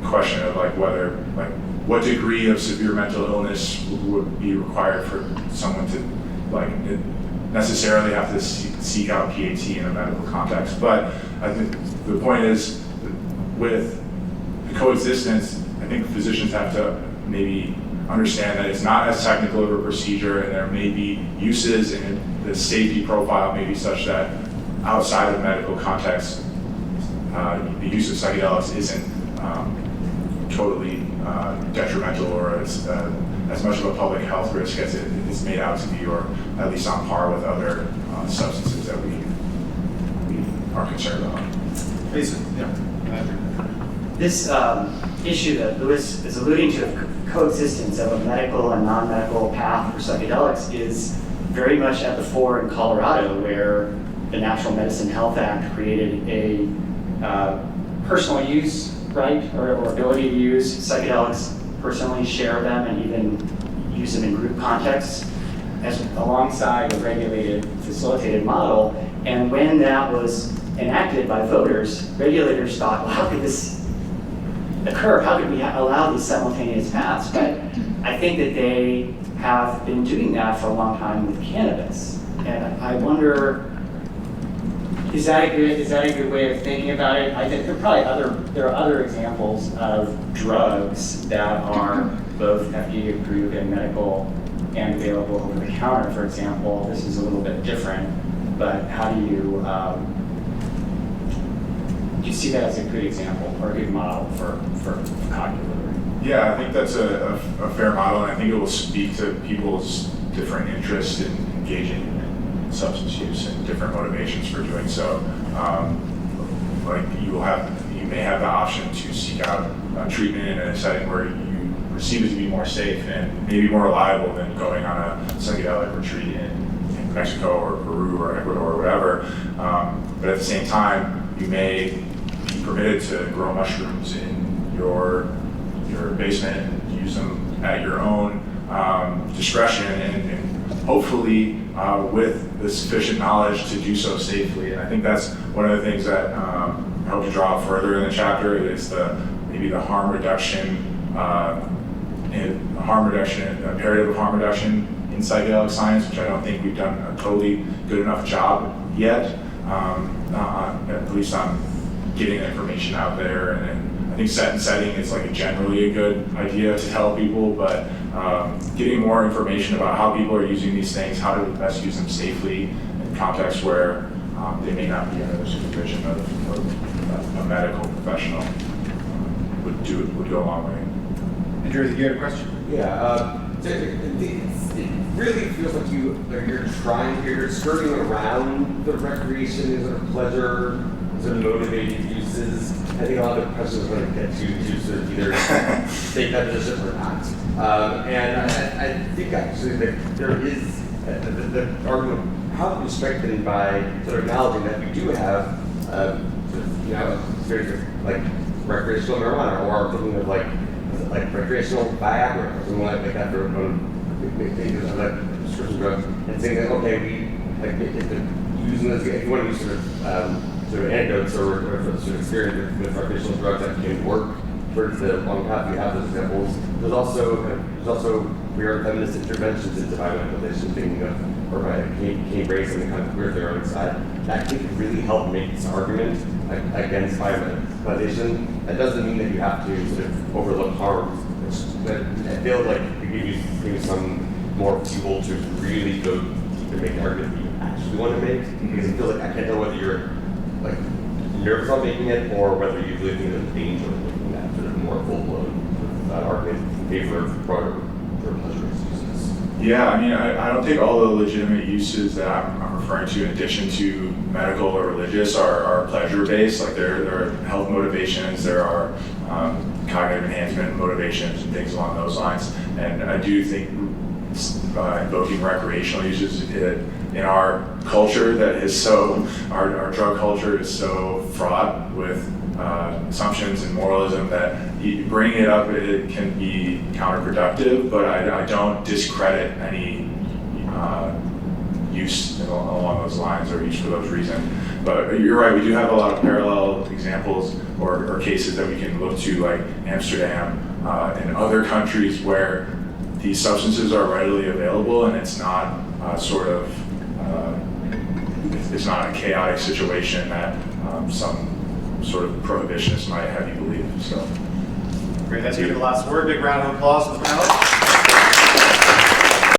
question of whether what degree of severe mental illness would be required for someone to necessarily have to seek out PAT in a medical context. But I think the point is, with the coexistence, I think physicians have to maybe understand that it's not as technical of a procedure, and there may be uses, and the safety profile may be such that outside of medical context, the use of psychedelics isn't totally detrimental or as much of a public health risk as it is made out to be, or at least on par with other substances that we are concerned about. This issue that Lewis is alluding to, coexistence of a medical and non-medical path for psychedelics, is very much at the fore in Colorado, where the Natural Medicine Health Act created a personal use right or ability to use psychedelics, personally share them, and even use them in group contexts, as alongside a regulated, facilitated model. And when that was enacted by voters, regulators thought, well, how could this occur? How could we allow these simultaneous paths? But I think that they have been doing that for a long time with cannabis. And I wonder, is that a good way of thinking about it? I think there are other examples of drugs that are both FDA approved and medical and available over the counter. For example, this is a little bit different, but how do you see that as a good example or a good model for cognitive liberty? Yeah, I think that's a fair model, and I think it will speak to people's different interests in engaging in substance use and different motivations for doing so. You may have the option to seek out treatment in a setting where you perceive it to be more safe and maybe more reliable than going on a psychedelic retreat in Mexico or Peru or Ecuador or whatever. But at the same time, you may be permitted to grow mushrooms in your basement and use them at your own discretion, and hopefully with the sufficient knowledge to do so safely. And I think that's one of the things that I hope to draw further in the chapter is maybe the harm reduction, imperative of harm reduction in psychedelic science, which I don't think we've done a totally good enough job yet, at least on getting the information out there, and I think setting is like generally a good idea to tell people, but getting more information about how people are using these things, how to best use them safely in contexts where they may not be under the supervision of a medical professional would go a long way. Andrew, you had a question? Yeah, it really feels like you're skirting around the recreation sort of pleasure, sort of motivated uses. I think a lot of the questions are going to get to sort of either take that position or not. And I think actually that there is the argument probably strengthened by sort of acknowledging that we do have, very like recreational marijuana, or something of like recreational Viagra or something like that for like prescription drugs, and saying that okay, using this, if you want to use sort of anecdotes or sort of experience with recreational drugs that can work towards the long path, you have those examples. There's also queer feminist interventions into biomanipulation, thinking of, or by Kane Brace and the kind of queer theory side, that can really help make this argument against biomanipulation. That doesn't mean that you have to sort of overlook harms, but I feel like it gives you some more fuel to really go deep and make the argument that you actually want to make, because it feels like I can't tell whether you're like nervous about making it or whether you really think there's danger of making that sort of more full-blown argument in favor of broader pleasure uses. Yeah, I mean, I don't think all the legitimate uses that I'm referring to, in addition to medical or religious, are pleasure-based. Like there are health motivations, there are cognitive enhancement motivations and things along those lines. And I do think invoking recreational uses in our culture that is so, our drug culture is so fraught with assumptions and moralism that you bring it up, it can be counterproductive, but I don't discredit any use along those lines or use for those reasons. But you're right, we do have a lot of parallel examples or cases that we can look to, like Amsterdam and other countries where these substances are readily available and it's not it's not a chaotic situation that some sort of prohibitionist might have you believe. So, Great, let's give it the last word. Big round of applause for the panelists.